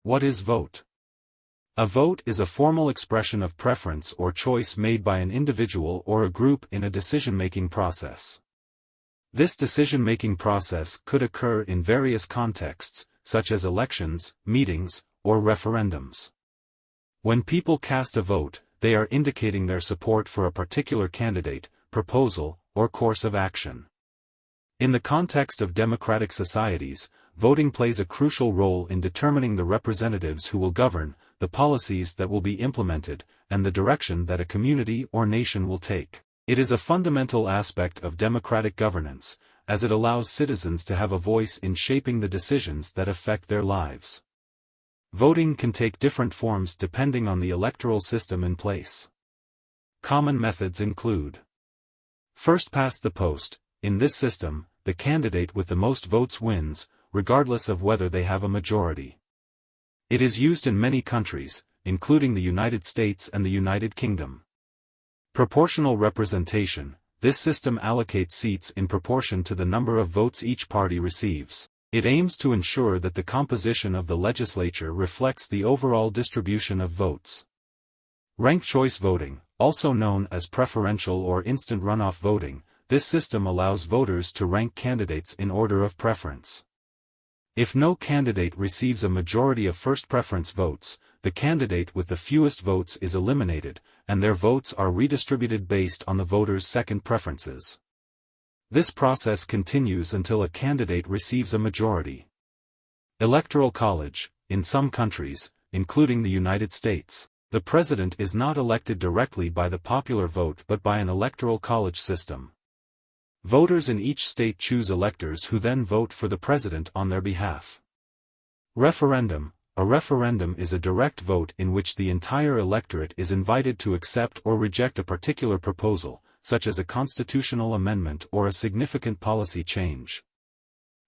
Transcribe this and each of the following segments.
What is vote? A vote is a formal expression of preference or choice made by an individual or a group in a decision-making process. This decision-making process could occur in various contexts, such as elections, meetings, or referendums. When people cast a vote, they are indicating their support for a particular candidate, proposal, or course of action. In the context of democratic societies, voting plays a crucial role in determining the representatives who will govern, the policies that will be implemented, and the direction that a community or nation will take. It is a fundamental aspect of democratic governance, as it allows citizens to have a voice in shaping the decisions that affect their lives. Voting can take different forms depending on the electoral system in place. Common methods include: first past the post. In this system, the candidate with the most votes wins, regardless of whether they have a majority. It is used in many countries, including the United States and the United Kingdom. Proportional representation. This system allocates seats in proportion to the number of votes each party receives. It aims to ensure that the composition of the legislature reflects the overall distribution of votes. Ranked choice voting, also known as preferential or instant runoff voting, this system allows voters to rank candidates in order of preference. If no candidate receives a majority of first preference votes, the candidate with the fewest votes is eliminated, and their votes are redistributed based on the voters' second preferences. This process continues until a candidate receives a majority. Electoral college. In some countries, including the United States, the president is not elected directly by the popular vote but by an electoral college system. Voters in each state choose electors who then vote for the president on their behalf. Referendum. A referendum is a direct vote in which the entire electorate is invited to accept or reject a particular proposal, such as a constitutional amendment or a significant policy change.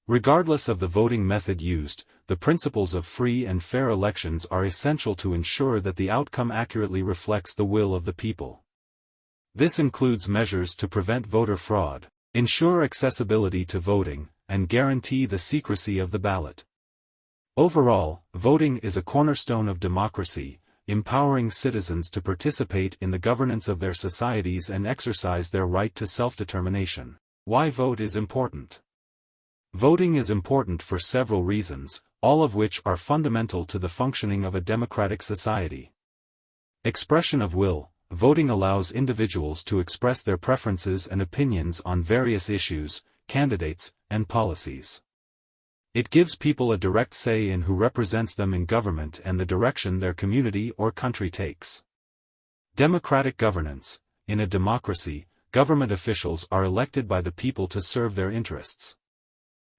Regardless of the voting method used, the principles of free and fair elections are essential to ensure that the outcome accurately reflects the will of the people. This includes measures to prevent voter fraud, ensure accessibility to voting, and guarantee the secrecy of the ballot. Overall, voting is a cornerstone of democracy, empowering citizens to participate in the governance of their societies and exercise their right to self-determination. Why vote is important? Voting is important for several reasons, all of which are fundamental to the functioning of a democratic society. Expression of will. Voting allows individuals to express their preferences and opinions on various issues, candidates, and policies. It gives people a direct say in who represents them in government and the direction their community or country takes. Democratic governance. In a democracy, government officials are elected by the people to serve their interests.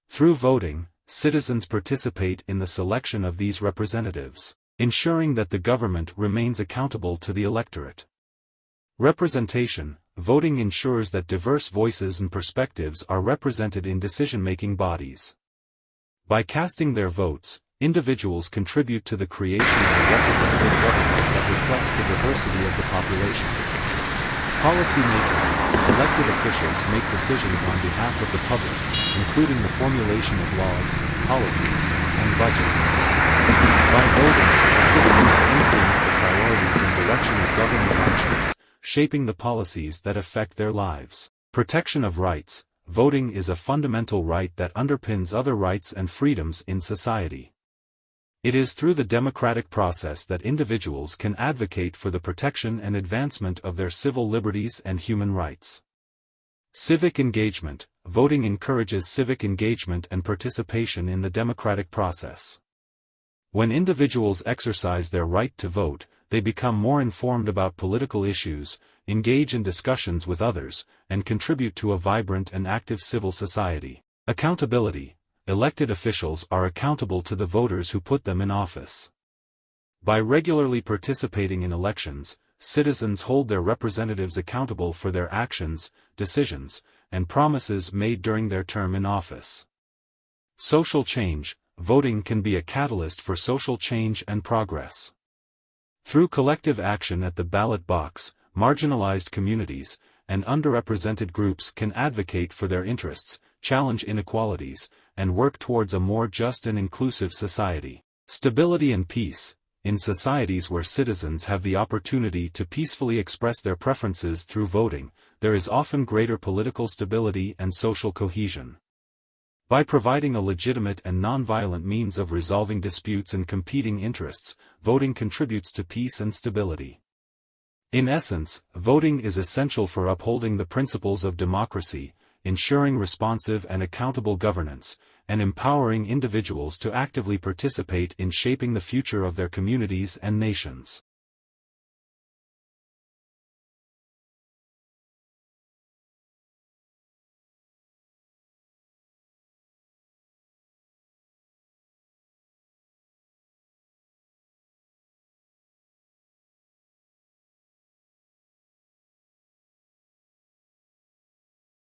Through voting, citizens participate in the selection of these representatives, ensuring that the government remains accountable to the electorate. Representation. Voting ensures that diverse voices and perspectives are represented in decision-making bodies. By casting their votes, individuals contribute to the creation of a representative government that reflects the diversity of the population. Policy making. Elected officials make decisions on behalf of the public, including the formulation of laws, policies, and budgets. By voting, citizens influence the priorities and direction of government actions, shaping the policies that affect their lives. Protection of rights. Voting is a fundamental right that underpins other rights and freedoms in society. It is through the democratic process that individuals can advocate for the protection and advancement of their civil liberties and human rights. Civic engagement. Voting encourages civic engagement and participation in the democratic process. When individuals exercise their right to vote, they become more informed about political issues, engage in discussions with others, and contribute to a vibrant and active civil society. Accountability. Elected officials are accountable to the voters who put them in office. By regularly participating in elections, citizens hold their representatives accountable for their actions, decisions, and promises made during their term in office. Social change. Voting can be a catalyst for social change and progress. Through collective action at the ballot box, marginalized communities, and underrepresented groups can advocate for their interests, challenge inequalities, and work towards a more just and inclusive society. Stability and peace. In societies where citizens have the opportunity to peacefully express their preferences through voting, there is often greater political stability and social cohesion. By providing a legitimate and non-violent means of resolving disputes and competing interests, voting contributes to peace and stability. In essence, voting is essential for upholding the principles of democracy, ensuring responsive and accountable governance, and empowering individuals to actively participate in shaping the future of their communities and nations.